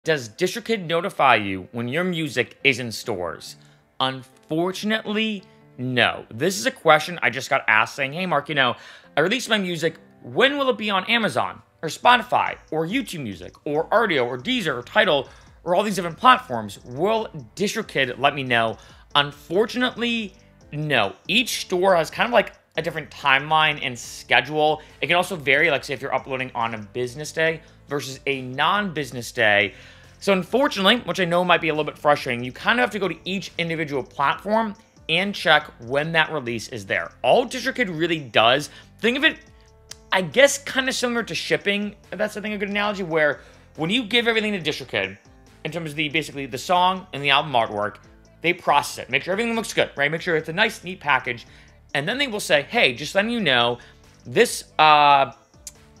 Does DistroKid notify you when your music is in stores? Unfortunately, no. This is a question I just got asked saying, hey, Mark, I released my music. When will it be on Amazon or Spotify or YouTube Music or Rdio or Deezer or Tidal or all these different platforms? Will DistroKid let me know? Unfortunately, no. Each store has kind of like a different timeline and schedule. It can also vary, like say if you're uploading on a business day versus a non-business day. So unfortunately, which I know might be a little bit frustrating, you kind of have to go to each individual platform and check when that release is there. All DistroKid really does, think of it, I guess, kind of similar to shipping, if that's I think a good analogy, where when you give everything to DistroKid, in terms of basically the song and the album artwork, they process it, make sure everything looks good, right? Make sure it's a nice, neat package. And then they will say, hey, just letting you know, this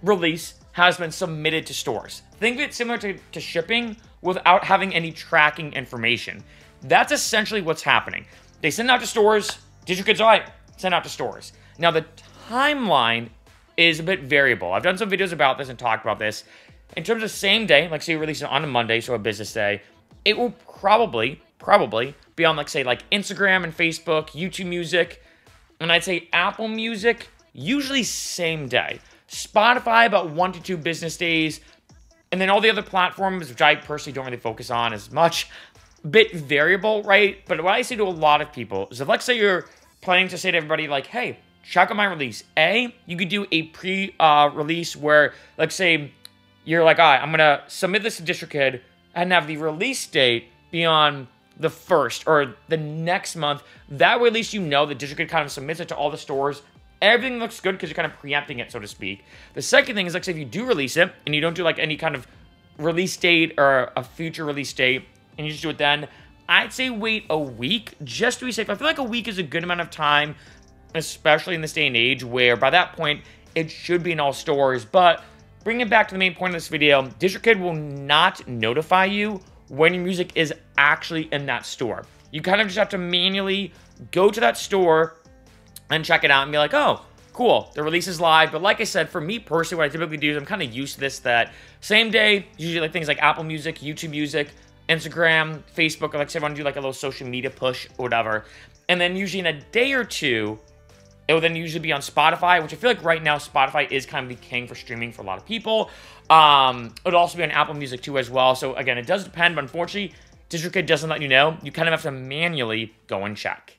release has been submitted to stores. Think of it similar to shipping without having any tracking information. That's essentially what's happening. They send out to stores, DistroKid's all right, send out to stores. Now, the timeline is a bit variable. I've done some videos about this and talked about this. In terms of same day, like say you release it on a Monday, so a business day, it will probably be on, like say, like Instagram and Facebook, YouTube Music, and I'd say Apple Music, usually same day. Spotify, about 1 to 2 business days. And then all the other platforms, which I personally don't really focus on as much, bit variable, right? But what I say to a lot of people is if, let's say you're planning to say to everybody, like, hey, check out my release. You could do a pre-release where, like, say, you're like, all right, I'm going to submit this to DistroKid and have the release date be on the 1st or the next month. That way, at least you know that DistroKid kind of submits it to all the stores. Everything looks good because you're kind of preempting it, so to speak. The second thing is, like, say if you do release it and you don't do like any kind of release date or a future release date and you just do it then, I'd say wait a week just to be safe. I feel like a week is a good amount of time, especially in this day and age where by that point it should be in all stores. But bringing it back to the main point of this video, DistroKid will not notify you when your music is actually in that store. You kind of just have to manually go to that store and check it out and be like, oh, cool, the release is live. But like I said, for me personally, what I typically do is I'm kind of used to this, that same day, usually like things like Apple Music, YouTube Music, Instagram, Facebook, or like say I want to do like a little social media push or whatever. And then usually in a day or two, it will then usually be on Spotify, which I feel like right now Spotify is kind of the king for streaming for a lot of people. It'll also be on Apple Music too as well. So again, it does depend, but unfortunately, DistroKid doesn't let you know. You kind of have to manually go and check.